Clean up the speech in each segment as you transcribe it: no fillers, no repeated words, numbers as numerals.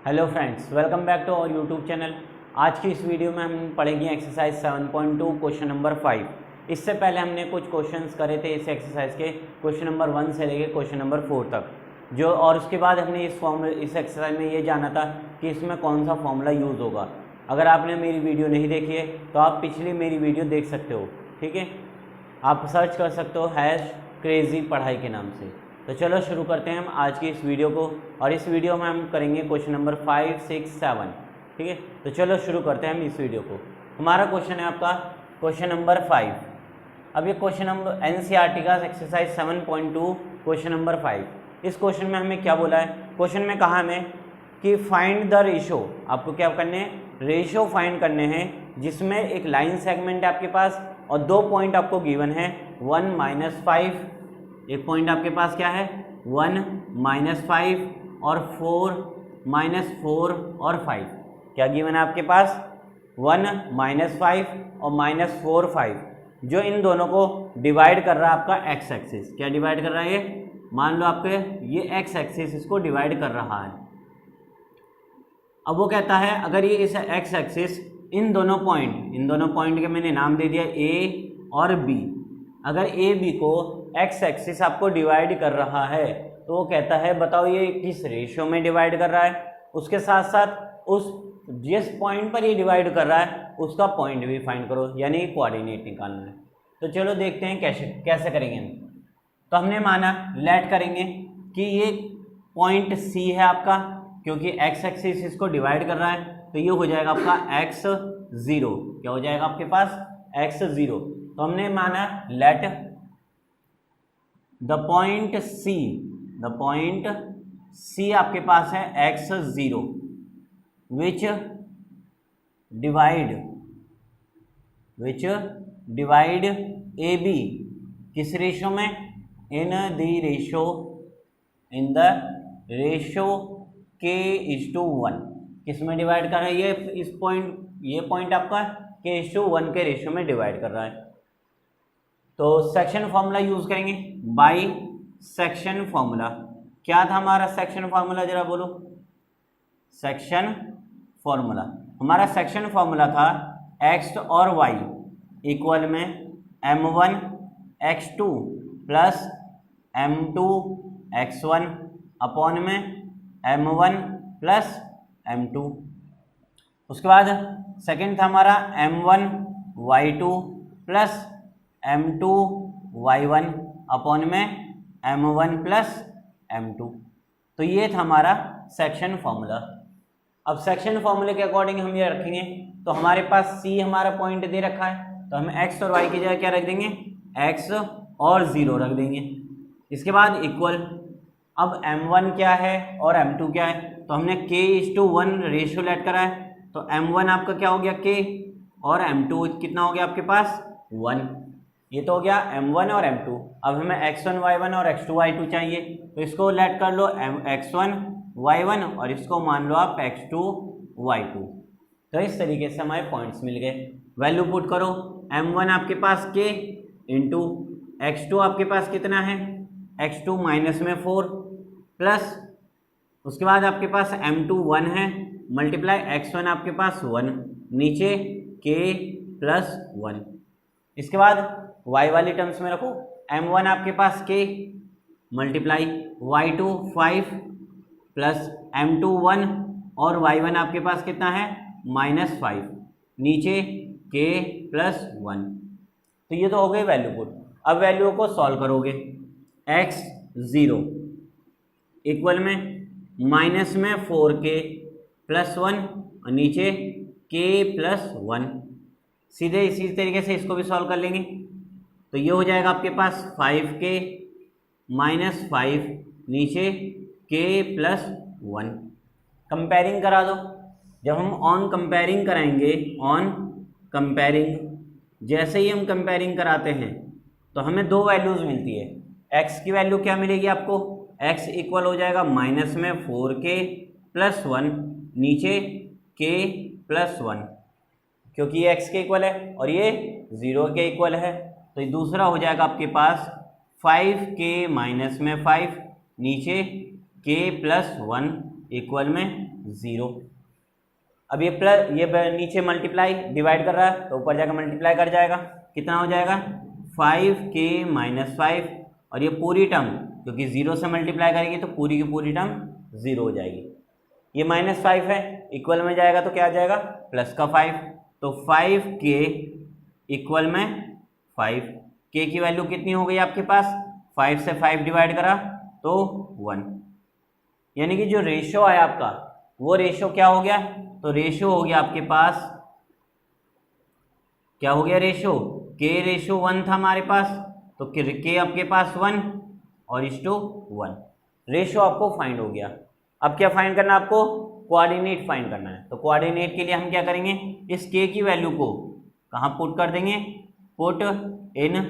Hello friends, welcome back to our YouTube channel. आज की इस वीडियो में हम पढ़ेंगे एक्सरसाइज 7.2 क्वेश्चन नंबर 5। इससे पहले हमने कुछ क्वेश्चंस करे थे इस एक्सरसाइज के, क्वेश्चन नंबर 1 से लेके क्वेश्चन नंबर 4 तक जो, और उसके बाद हमने इस एक्सरसाइज में ये जाना था कि इसमें कौन सा फॉर्मूला यूज़ होगा। अगर आपने मेरी वीडियो नहीं देखी है तो आप पिछली मेरी वीडियो देख सकते हो, ठीक है। आप सर्च कर सकते हो #क्रेजी पढ़ाई के नाम से। तो चलो शुरू करते हैं हम आज की इस वीडियो को, और इस वीडियो में हम करेंगे क्वेश्चन नंबर 5, 6, 7, ठीक है। तो चलो शुरू करते हैं हम इस वीडियो को। हमारा क्वेश्चन है आपका क्वेश्चन नंबर 5। अब ये क्वेश्चन नंबर NCERT का एक्सरसाइज 7.2 क्वेश्चन नंबर 5। इस क्वेश्चन में हमें क्या बोला है, क्वेश्चन में कहा हमें कि फाइंड द रेशो। आपको क्या करने हैं, रेशो फाइंड करने हैं जिसमें एक लाइन सेगमेंट है आपके पास और 2 पॉइंट आपको गिवन है 1, -5। एक पॉइंट आपके पास क्या है 1, -5 और 4, -4 और 5। क्या गिवन है आपके पास 1, -5 और -4, 5, जो इन दोनों को डिवाइड कर रहा है आपका एक्स एक्सिस। क्या डिवाइड कर रहा है ये, मान लो आपके ये एक्स एक्सिस इसको डिवाइड कर रहा है। अब वो कहता है अगर ये इस एक्स एक्सिस इन दोनों पॉइंट के मैंने नाम दे दिया A और B, अगर ए बी को एक्स एक्सिस आपको डिवाइड कर रहा है तो वो कहता है बताओ ये किस रेशियो में डिवाइड कर रहा है। उसके साथ साथ उस जिस पॉइंट पर ये डिवाइड कर रहा है उसका पॉइंट भी फाइंड करो, यानी कोऑर्डिनेट निकालना है। तो चलो देखते हैं कैसे करेंगे हम। तो हमने माना लेट करेंगे कि ये पॉइंट C है आपका, क्योंकि एक्स एक्सिस इसको डिवाइड कर रहा है, तो ये हो जाएगा आपका x0। क्या हो जाएगा आपके पास x0। तो हमने माना लेट द पॉइंट C आपके पास है x0 विच डिवाइड AB किस रेशो में, इन द रेशो k:1। किस में डिवाइड कर रहा है ये पॉइंट आपका k:1 के रेशो में डिवाइड कर रहा है। तो सेक्शन फॉर्मूला यूज करेंगे, बाई सेक्शन फॉर्मूला। क्या था हमारा सेक्शन फॉर्मूला, जरा बोलो। सेक्शन फॉर्मूला, हमारा सेक्शन फॉर्मूला था x और y इक्वल में m1 x2 plus m2 x1 upon में m1 प्लस m2। उसके बाद सेकंड था हमारा m1 y2 plus m2 y1 upon में m1 प्लस m2। तो ये था हमारा सेक्शन फॉर्मूला। अब सेक्शन फॉर्मूले के अकॉर्डिंग हम ये रखेंगे, तो हमारे पास C हमारा पॉइंट दे रखा है, तो हम x और y की जगह क्या रख देंगे, x और 0 रख देंगे। इसके बाद इक्वल, अब m1 क्या है और m2 क्या है, तो हमने k:1 रेशियो लेट करा है, तो m1 आपका क्या हो गया k और m2 कितना हो गया आपके पास 1। ये तो हो गया m1 और m2। अब हमें x1 y1 और x2 y2 चाहिए, तो इसको लेट कर लो x1 y1 और इसको मान लो आप x2 y2। तो इस तरीके से हमारे पॉइंट्स मिल गए। वैल्यू पुट करो, m1 आपके पास k इंटू x2 आपके पास कितना है x2 माइनस में 4 प्लस, उसके बाद आपके पास m2 1 है, मल्टीप्लाई x1 आपके पास 1, नीचे k प्लस 1। इसके बाद y वाली टर्म्स में रखो, m1 आपके पास k multiply y2 5 plus m2 1 और y1 आपके पास कितना है -5, नीचे k प्लस 1। तो ये तो हो गई वैल्यू पुट। अब वैल्यू को सॉल्व करोगे, x0 इक्वल में माइनस में 4k प्लस 1 और नीचे k प्लस 1। सीधे इसी तरीके से इसको भी सॉल्व कर लेंगे, तो ये हो जाएगा आपके पास 5k -5 नीचे k प्लस 1। कंपेयरिंग करा दो। जब हम ऑन कंपेयरिंग कराएंगे, जैसे ही हम कंपेयरिंग कराते हैं तो हमें 2 वैल्यूज़ मिलती है। x की वैल्यू क्या मिलेगी आपको, x इक्वल हो जाएगा माइनस में 4k प्लस 1 नीचे k प्लस 1, क्योंकि ये x के इक्वल है और ये 0 के इक्वल है। तो दूसरा हो जाएगा आपके पास 5k माइनस में 5 नीचे k प्लस 1 इक्वल में 0। अब ये प्लस, ये नीचे मल्टीप्लाई डिवाइड कर रहा है तो ऊपर जाकर मल्टीप्लाई कर जाएगा, कितना हो जाएगा 5k - 5, और ये पूरी टर्म क्योंकि 0 से मल्टीप्लाई करेंगे तो पूरी की पूरी टर्म 0 हो जाएगी। ये -5 है, इक्वल में जाएगा तो क्या आ जाएगा प्लस का 5, तो 5k इक्वल में 5। k की वैल्यू कितनी हो गई आपके पास, 5 से 5 डिवाइड करा तो 1, यानी कि जो रेशो है आपका वो रेशो क्या हो गया, तो रेशो हो गया आपके पास, क्या हो गया रेशो, k रेशो 1 था हमारे पास, तो k आपके पास 1 और इस टू 1, रेशो आपको फाइंड हो गया। अब क्या फाइंड करना है आपको, कोऑर्डिनेट फाइंड करना है। तो कोऑर्डिनेट के लिए हम क्या करेंगे, इस k की वैल्यू को कहाँ पुट कर देंगे, पुट इन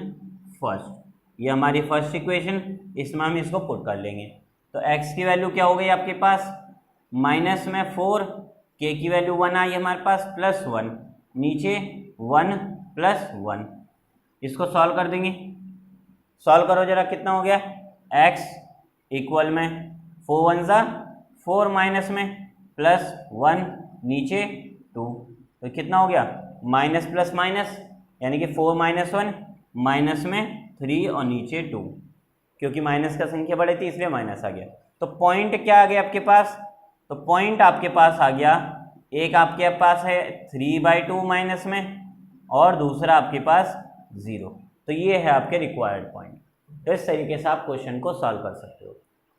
फर्स्ट, ये हमारी फर्स्ट इक्वेशन, इसमें हम इसको पुट कर लेंगे। तो x की वैल्यू क्या हो गई आपके पास, माइनस में 4, k की वैल्यू 1 आई हमारे पास, +1, नीचे 1 + 1, इसको सॉल्व कर देंगे। सॉल्व करो जरा, कितना हो गया, x इक्वल में 4 1 ज़ा 4 माइनस में +1 नीचे 2, तो कितना हो गया माइनस प्लस माइनस, यानी कि 4 - 1 माइनस में 3 और नीचे 2, क्योंकि माइनस का संख्या बढ़े थी इसलिए माइनस आ गया। तो पॉइंट क्या आ गया आपके पास, तो पॉइंट आपके पास आ गया, एक आपके पास है 3/2 माइनस में और दूसरा आपके पास 0, तो ये है आपके रिक्वायर्ड पॉइंट। तो इस तरीके से आप क्वेश्चन को सॉल्व कर सकते हो।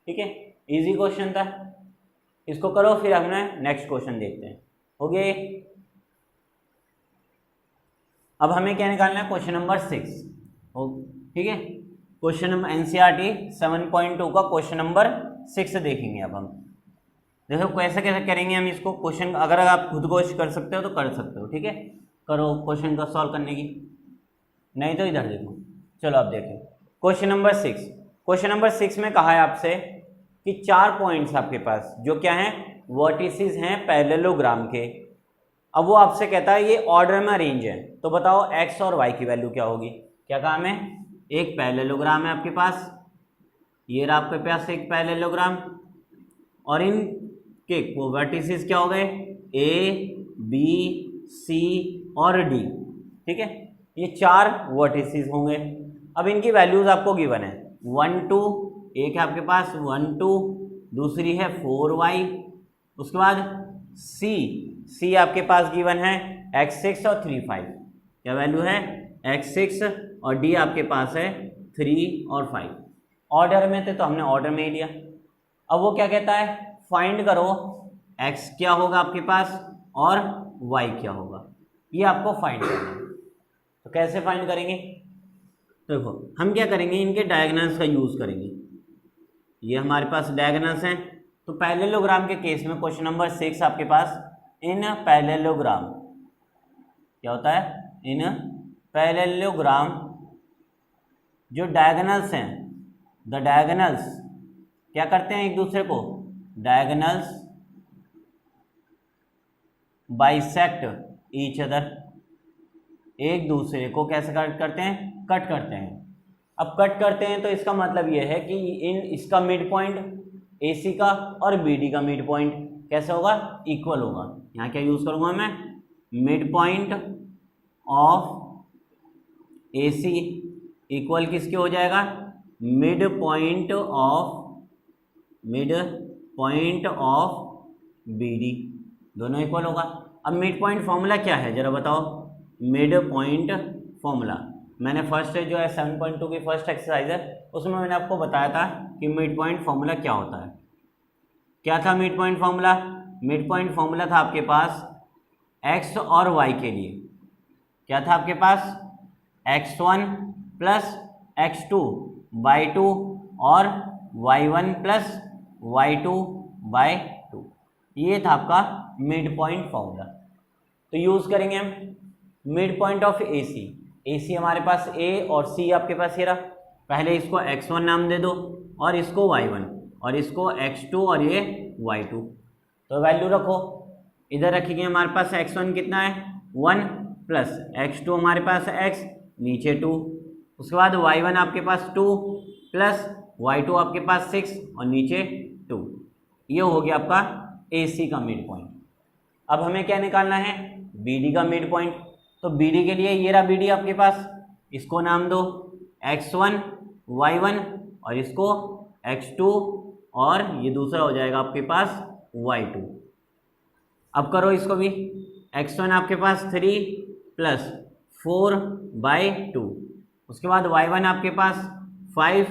ठीक है, इजी क्वेश्चन था, इसको करो फिर हमने नेक्स्ट क्वेश्चन देखते हैं। हो गया ये। अब हमें क्या निकालना है, क्वेश्चन नंबर 6। ठीक है, क्वेश्चन नंबर NCERT 7.2 का क्वेश्चन नंबर 6 देखेंगे। अब हम देखो कैसे कैसे करेंगे हम इसको, क्वेश्चन अगर आप खुद कोशिश कर सकते हो तो कर सकते हो। ठीक है, करो क्वेश्चन का सॉल्व करने की, नहीं तो इधर देखो। चलो आप देखें क्वेश्चन नंबर 6। क्वेश्चन नंबर 6 में कहा है आपसे कि 4 पॉइंट्स आपके पास जो क्या हैं, वर्टिसेस हैं पैरेललोग्राम के। अब वो आपसे कहता है ये ऑर्डर में अरेंज है, तो बताओ x और y की वैल्यू क्या होगी। क्या काम है, एक पैरेललोग्राम है आपके पास, ये रहा आपके पास एक पैरेललोग्राम, और इन के वर्टिसेस क्या हो गए, a b c और d। ठीक है, ये 4 वर्टिसेस होंगे। अब इनकी वैल्यूज आपको गिवन है, 1 2, एक है आपके पास 1 2, दूसरी है 4y, उसके बाद c आपके पास गिवन है x6 और 3 5। क्या वैल्यू है, x6 और d आपके पास है 3 और 5। ऑर्डर में थे तो हमने ऑर्डर में ही लिया। अब वो क्या कहता है, फाइंड करो x क्या होगा आपके पास और y क्या होगा, ये आपको फाइंड करना है। तो कैसे फाइंड करेंगे, तो देखो हम क्या करेंगे, इनके डायगोनल्स का यूज़ करेंगे। ये हमारे पास डायगोनल्स हैं, तो पैरेललोग्राम के केस में क्वेश्चन नंबर 6 आपके पास इन पैरेललोग्राम क्या होता है, इन पैरेललोग्राम जो डायगोनल्स हैं, द डायगोनल्स क्या करते हैं एक दूसरे को, डायगोनल्स बाइसेक्ट ईच अदर, एक दूसरे को कैसे कट करते हैं, कट करते हैं। अब कट करते हैं तो इसका मतलब यह है कि इसका मिड पॉइंट AC का और BD का मिड पॉइंट कैसे होगा, इक्वल होगा। यहाँ क्या यूज करूँगा मैं, mid point of AC equal किसके हो जाएगा, मिड पॉइंट ऑफ BD, दोनों इक्वल होगा। अब मिड पॉइंट फॉर्मूला क्या है जरा बताओ, मिड पॉइंट फॉर्मूला मैंने फर्स्ट जो है 7.2 की फर्स्ट एक्सरसाइज है उसमें मैंने आपको बताया था कि मिड पॉइंट फॉर्मूला क्या होता है। क्या था mid point formula, mid point formula था आपके पास x और y के लिए, क्या था आपके पास x1 प्लस x2/2 और y1 प्लस y2/2, ये था आपका मिड पॉइंट फॉर्मूला। तो यूज़ करेंगे हम मिड पॉइंट ऑफ AC हमारे पास A और C आपके पास ये रहा, पहले इसको x1 नाम दे दो और इसको y1 और इसको x2 और ये y2। तो वैल्यू रखो, इधर रखेंगे हमारे पास x1 कितना है 1 प्लस x2 हमारे पास x नीचे 2, उसके बाद y1 आपके पास 2 प्लस y2 आपके पास 6 और नीचे 2। ये हो गया आपका AC का मिड पॉइंट। अब हमें क्या निकालना है, BD का मिड पॉइंट। तो BD के लिए ये रहा BD आपके पास, इसको नाम दो x1 y1 और इसको x2 और ये दूसरा हो जाएगा आपके पास y2। अब करो इसको भी, x1 आपके पास 3 + 4/2, उसके बाद y1 आपके पास 5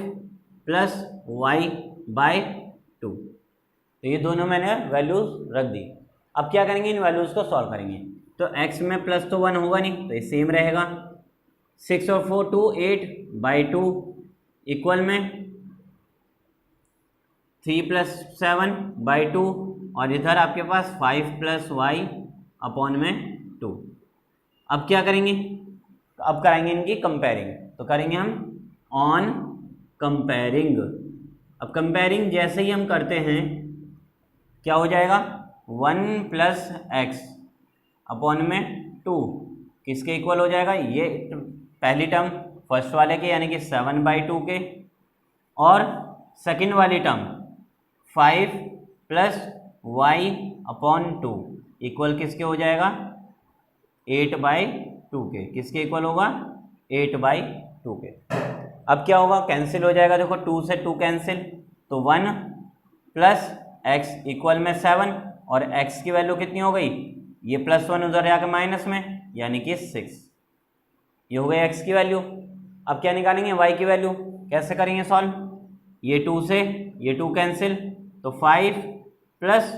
+ y/2। तो ये दोनों मैंने वैल्यूज रख दी। अब क्या करेंगे, इन वैल्यूज को सॉल्व करेंगे। तो x में प्लस तो 1 होगा नहीं, तो ये सेम रहेगा। 6 और 4 2 8/2 इक्वल में 3 + 7/2 और इधर आपके पास 5 + y/2। अब क्या करेंगे, अब कराएंगे इनकी कंपेयरिंग। तो करेंगे हम ऑन कंपेयरिंग। अब कंपेयरिंग जैसे ही हम करते हैं क्या हो जाएगा, 1 + x/2 किसके इक्वल हो जाएगा, ये पहली टर्म फर्स्ट वाले के यानी कि 7/2 के, और सेकंड वाली टर्म 5 + y/2 इक्वल किसके हो जाएगा, 8/2 के। किसके इक्वल होगा, 8/2 के। अब क्या होगा, कैंसिल हो जाएगा। देखो 2 से 2 कैंसिल, तो 1 + x इक्वल में 7 और x की वैल्यू कितनी हो गई, ये +1 उधर जाकर माइनस में यानी कि 6। ये हो गई x की वैल्यू। अब क्या निकालेंगे, y की वैल्यू। कैसे करेंगे सॉल्व, ये 2 से ये 2 कैंसिल, तो 5 +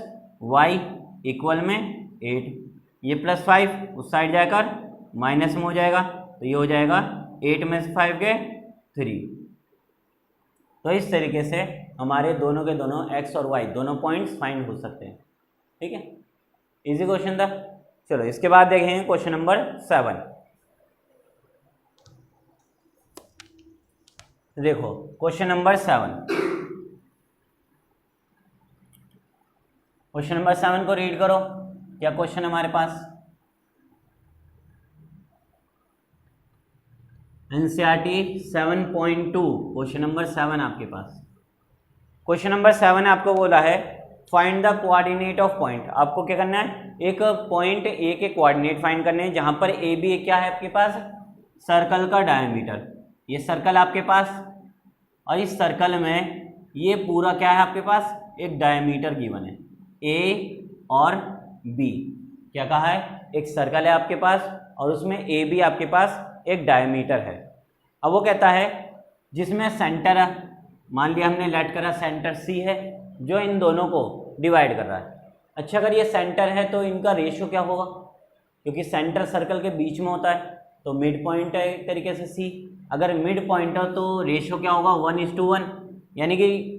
y इक्वल में 8। ये +5 उस साइड जाकर माइनस में हो जाएगा, तो ये हो जाएगा 8 में से 5 गए 3। तो इस तरीके से हमारे दोनों के दोनों x और y दोनों पॉइंट्स फाइंड हो सकते हैं। ठीक है, इजी क्वेश्चन था। चलो इसके बाद देखेंगे क्वेश्चन नंबर 7। देखो क्वेश्चन नंबर 7, क्वेश्चन नंबर 7 को रीड करो। क्या क्वेश्चन हमारे पास, एनसीईआरटी 7.2 क्वेश्चन नंबर 7 आपके पास। क्वेश्चन नंबर 7 आपको बोला है find the coordinate of point. आपको क्या करना है, एक पॉइंट ए के कोऑर्डिनेट फाइंड करने हैं जहां पर ए बी क्या है आपके पास, सर्कल का डायमीटर। ये सर्कल आपके पास, और इस सर्कल में ये पूरा क्या है आपके पास, एक डायमीटर गिवन है। ए और बी क्या कहा है, एक सर्कल है आपके पास और उसमें ए बी आपके पास एक डायमीटर है। अब वो कहता है जिसमें सेंटर, मान लिया हमने लेट करा सेंटर सी है जो इन दोनों को डिवाइड कर रहा है। अच्छा, अगर ये सेंटर है तो इनका रेशियो क्या होगा, क्योंकि सेंटर सर्कल के बीच में होता है, तो मिड पॉइंट है एक तरीके से सी। अगर मिड पॉइंट हो तो रेशियो क्या होगा, 1:1, यानी कि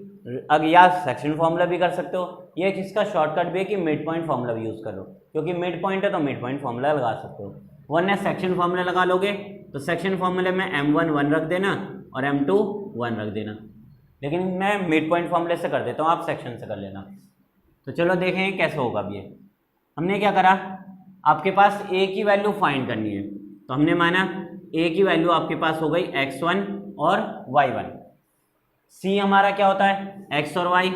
अगर या सेक्शन फॉर्मूला भी कर सकते हो, ये इसका शॉर्टकट भी है कि मिड पॉइंट फॉर्मूला भी यूज़ कर लो, क्योंकि मिड पॉइंट है तो मिड पॉइंट फॉर्मूला लगा सकते हो। वरना सेक्शन फॉर्मूला लगा लोगे तो सेक्शन फॉर्मूले में m1 1 रख देना और m2 1 रख देना, लेकिन मैं मिड पॉइंट फॉर्मूले से कर देता हूँ, आप सेक्शन से कर लेना। तो चलो देखें कैसे होगा। अब ये हमने क्या करा, आपके पास a की वैल्यू फाइंड करनी है, तो हमने माना a की वैल्यू आपके पास हो गई x1 और y1। c हमारा क्या होता है, x और y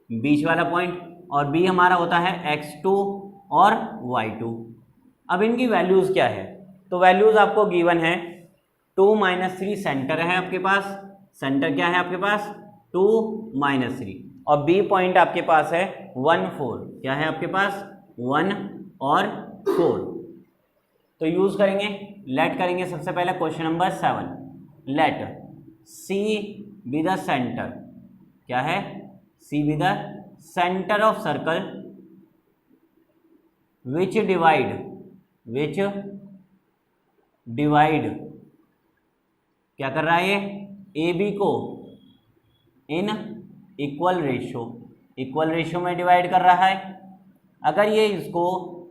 बीच वाला पॉइंट, और b हमारा होता है x2 और y2। अब इनकी वैल्यूज़ क्या है, तो वैल्यूज़ आपको गिवन है 2 - 3 सेंटर है आपके पास। सेंटर क्या है आपके पास, 2 - 3, और बी पॉइंट आपके पास है 1 4। क्या है आपके पास, 1 और 4। तो यूज़ करेंगे, लेट करेंगे सबसे पहले question number 7। Let C be the centre, क्या है, C be the centre of circle which divide क्या कर रहा है, ये ए बी को इन इक्वल रेशियो में डिवाइड कर रहा है। अगर ये इसको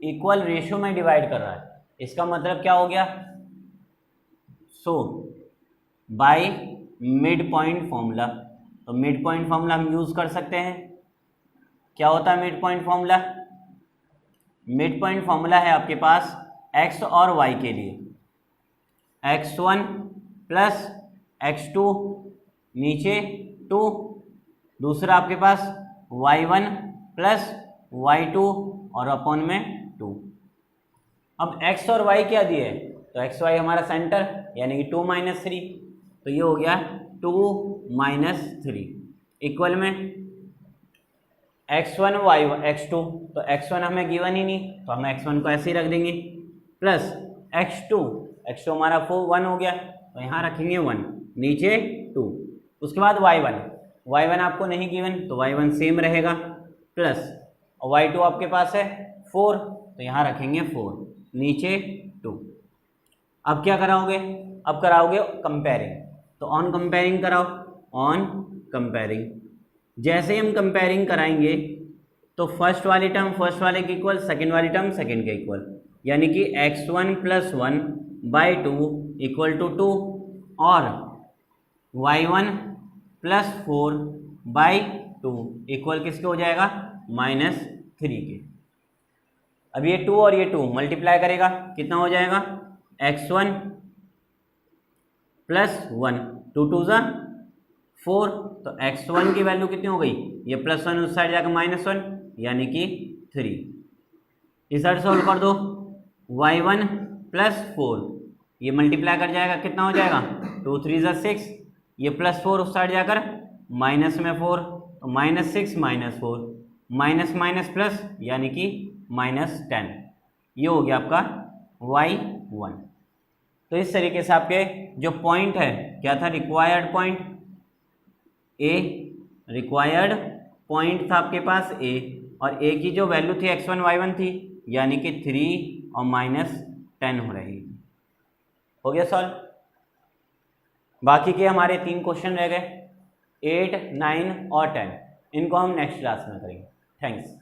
इक्वल रेशियो में डिवाइड कर रहा है, इसका मतलब क्या हो गया, सो बाय मिड पॉइंट फॉर्मूला। तो मिड पॉइंट फॉर्मूला हम यूज कर सकते हैं। क्या होता है mid point formula, mid point formula है आपके पास x और y के लिए, x1 + x2 नीचे 2, दूसरा आपके पास y1 प्लस y2 और अपॉन में 2। अब x और y क्या दिए है, तो x y हमारा सेंटर यानी कि 2 - 3, तो ये हो गया 2 - 3 इक्वल में x1 y1 x2, तो x1 हमें गिवन ही नहीं तो हम x1 को ऐसे ही रख देंगे, प्लस x2 हमारा 1 हो गया तो यहाँ रखेंगे 1, नीचे 2। उसके बाद y1 आपको नहीं गिवन तो y1 सेम रहेगा, प्लस और y2 आपके पास है 4 तो यहाँ रखेंगे 4, नीचे 2। अब क्या कराओगे, अब कराओगे कंपेयरिंग, तो ऑन कंपेयरिंग कराओ, ऑन कंपेयरिंग। जैसे ही हम कंपेयरिंग कराएंगे तो फर्स्ट वाली टर्म फर्स्ट वाले के इक्वल, सेकंड वाली टर्म सेकंड के इक्वल, यानी कि x1 + 1/2 = 2 और y1 + 4/2 इक्वल किसके हो जाएगा, -3 के। अब ये 2 और ये 2 मल्टीप्लाई करेगा, कितना हो जाएगा, x1 + 1, 2 2 ज़ा 4, तो x1 की वैल्यू कितनी हो गई, ये +1 उस साइड जाकर -1 यानी कि 3। इस साइड सॉल्व कर दो, y1 + 4 ये मल्टीप्लाई कर जाएगा, कितना हो जाएगा, 2 3 ज़ा 6, ये +4 उस साइड जाकर माइनस में 4, तो -6 - 4 माइनस प्लस यानी कि -10, ये हो गया आपका y1। तो इस तरीके से आपके जो पॉइंट है क्या था, required point A, required point था आपके पास ए, और ए की जो वैल्यू थी x1 y1 थी यानी कि 3 और -10 हो रहेगी। हो गया सॉल्व। बाकी के हमारे 3 क्वेश्चन रह गए, 8, 9 और 10, इनको हम नेक्स्ट क्लास में करेंगे। थैंक्स।